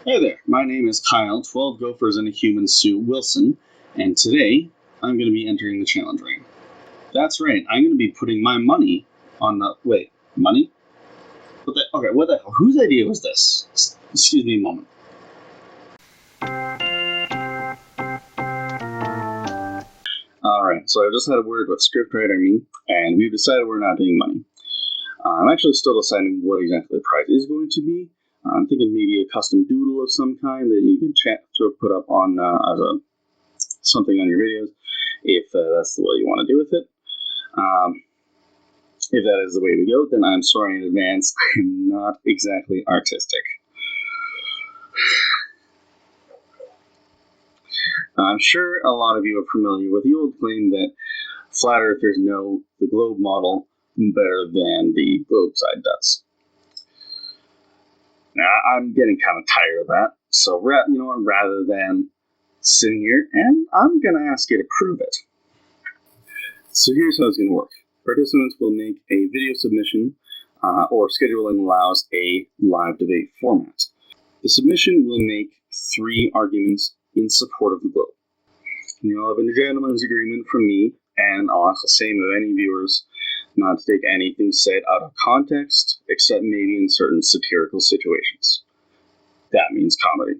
Hey there, my name is Kyle, 12 Gophers and a Human Sue Wilson, and today I'm going to be entering the challenge ring. That's right, I'm going to be putting my money on the. Wait, money? What the hell? Whose idea was this? Excuse me a moment. Alright, so I just had a word with scriptwriter me, and we've decided we're not doing money. I'm actually still deciding what exactly the prize is going to be. I'm thinking maybe a custom doodle of some kind that you can put up on something on your videos, if that's the way you want to do with it. If that is the way we go, then I'm sorry in advance. I'm not exactly artistic. I'm sure a lot of you are familiar with the old claim that flat earthers know the globe model better than the globe side does. Now, I'm getting kind of tired of that, so you know what, rather than sitting here, and I'm going to ask you to prove it. So here's how it's going to work. Participants will make a video submission, or scheduling allows a live debate format. The submission will make 3 arguments in support of the globe. You'll have a gentleman's agreement from me, and I'll ask the same of any viewers not to take anything said out of context, except maybe in certain satirical situations. That means comedy.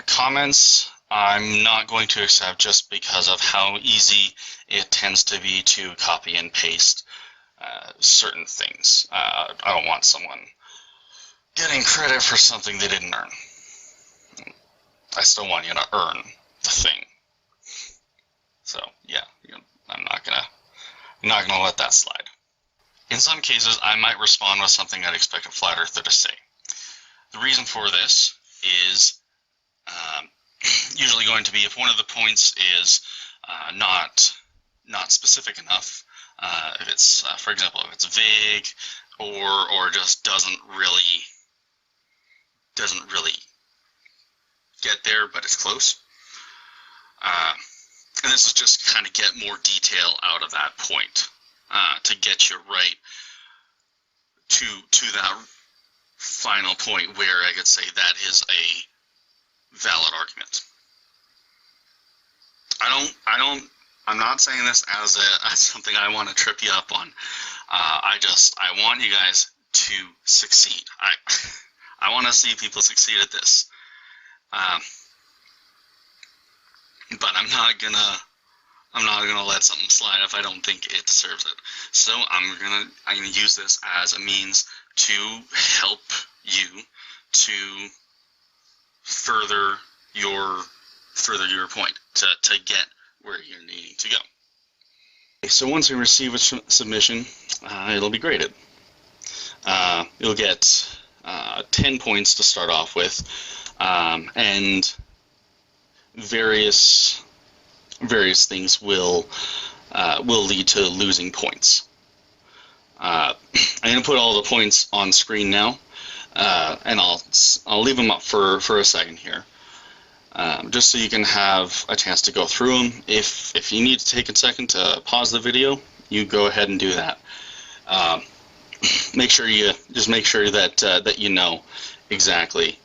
Comments I'm not going to accept just because of how easy it tends to be to copy and paste certain things. I don't want someone getting credit for something they didn't earn. I still want you to earn the thing. So yeah, I'm not gonna let that slide. In some cases, I might respond with something I'd expect a flat earther to say. The reason for this is usually going to be if one of the points is not specific enough. If it's, for example, if it's vague or just doesn't really get there, but it's close. And this is just kind of get more detail out of that point to get you right to that final point where I could say that is a valid argument. I'm not saying this as something I want to trip you up on. I want you guys to succeed. I want to see people succeed at this. But I'm not gonna let something slide if I don't think it deserves it. So I'm gonna use this as a means to help you to further your point, to get where you're needing to go. So once you receive a submission, it'll be graded. You'll get 10 points to start off with, and various things will lead to losing points. I'm going to put all the points on screen now, and I'll leave them up for a second here, just so you can have a chance to go through them. If you need to take a second to pause the video, you go ahead and do that. Make sure that you know exactly.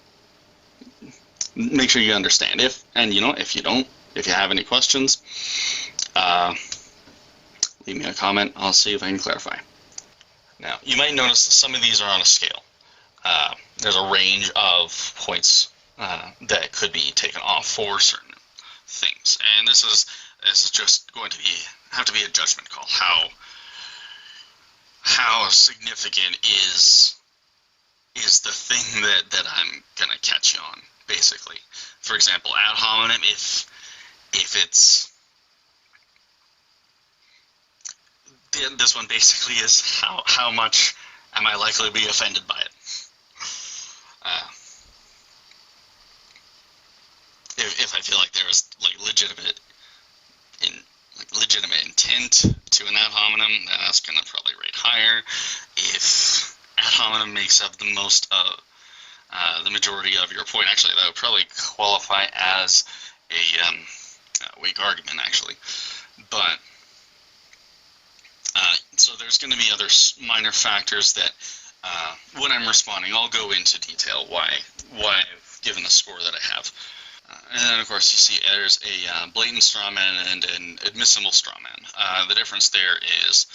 Make sure you understand. If you have any questions, leave me a comment. I'll see if I can clarify. Now, you might notice that some of these are on a scale. There's a range of points that could be taken off for certain things, and this is just going to have to be a judgment call. How significant is the thing that I'm gonna catch you on, basically. For example, ad hominem, if it's this one basically is how much am I likely to be offended by it. If I feel like there is legitimate intent to an ad hominem, that's gonna probably rate higher. If ad hominem makes up the most of the majority of your point, actually that would probably qualify as a weak argument, actually. But so there's going to be other minor factors that when I'm responding, I'll go into detail why I've given the score that I have. And then, of course, you see there's a blatant strawman and an admissible strawman. The difference there is,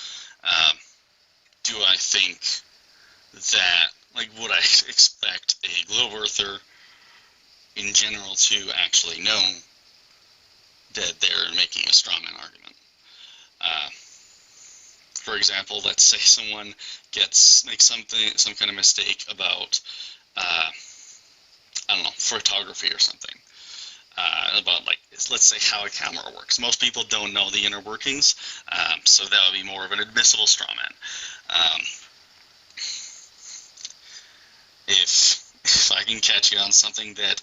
do I think that, like, would I expect a globe earther in general to actually know that they're making a strawman argument? For example, let's say someone makes some kind of mistake about, I don't know, photography or something. About, like, let's say how a camera works. Most people don't know the inner workings, so that would be more of an admissible strawman. If I can catch you on something that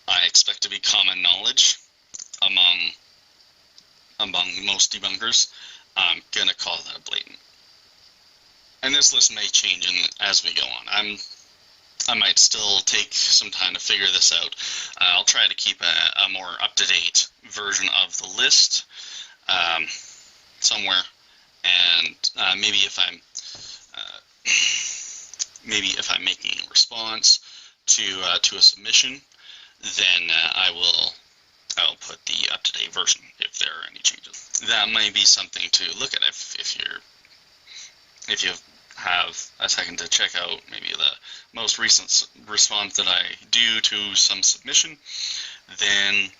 I expect to be common knowledge among most debunkers, I'm gonna call that blatant. And this list may change as we go on. I might still take some time to figure this out. I'll try to keep a more up-to-date version of the list somewhere, and maybe if I'm making a response to a submission, then I'll put the up-to-date version if there are any changes. That might be something to look at if you have a second to check out maybe the most recent response that I do to some submission, then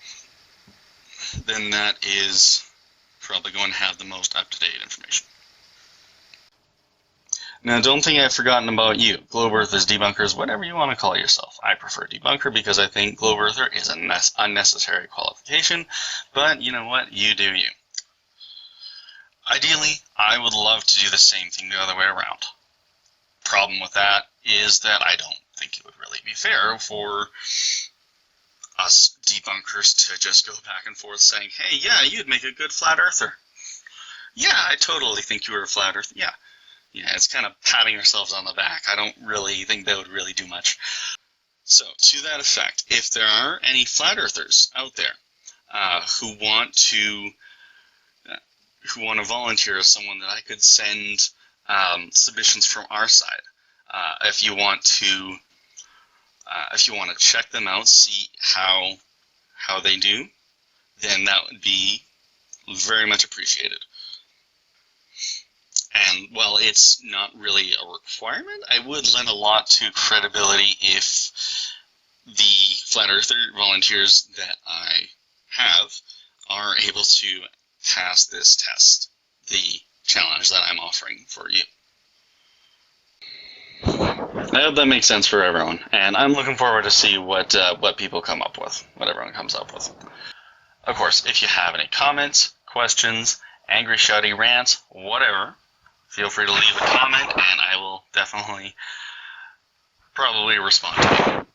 that is probably going to have the most up-to-date information. Now, don't think I've forgotten about you. Globe Earthers, debunkers, whatever you want to call yourself. I prefer debunker because I think Globe Earther is an unnecessary qualification, but you know what? You do you. Ideally, I would love to do the same thing the other way around. Problem with that is that I don't think it would really be fair for us debunkers to just go back and forth saying, hey, yeah, you'd make a good flat earther. Yeah, I totally think you were a flat earther. Yeah, it's kind of patting ourselves on the back. I don't really think that would really do much. So, to that effect, if there are any flat earthers out there who want to volunteer as someone that I could send submissions from our side, if you want to check them out, see how they do, then that would be very much appreciated. And while it's not really a requirement, I would lend a lot to credibility if the flat earther volunteers that I have are able to pass this test, the challenge that I'm offering for you. I hope that makes sense for everyone, and I'm looking forward to see what people come up with, what everyone comes up with. Of course, if you have any comments, questions, angry, shouty rants, whatever, feel free to leave a comment, and I will definitely probably respond to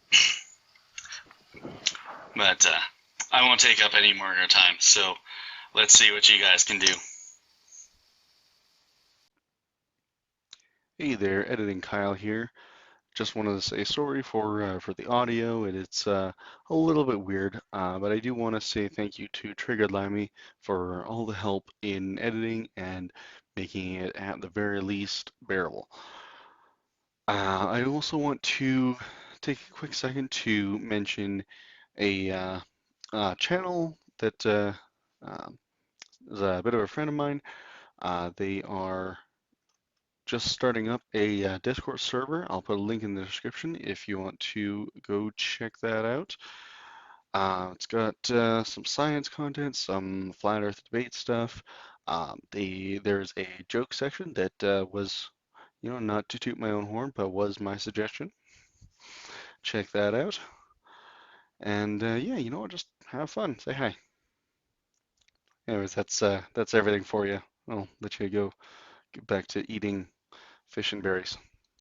you. But I won't take up any more of your time, so let's see what you guys can do. Hey there, Editing Kyle here. Just wanted to say sorry for the audio, and it's a little bit weird, but I do want to say thank you to Triggered Lammy for all the help in editing and making it at the very least bearable. I also want to take a quick second to mention a channel that is a bit of a friend of mine. They are just starting up a Discord server. I'll put a link in the description if you want to go check that out. It's got some science content, some flat earth debate stuff. There's a joke section that was, not to toot my own horn, but was my suggestion. Check that out. And yeah, just have fun. Say hi. Anyways, that's everything for you. I'll let you go get back to eating fish and berries.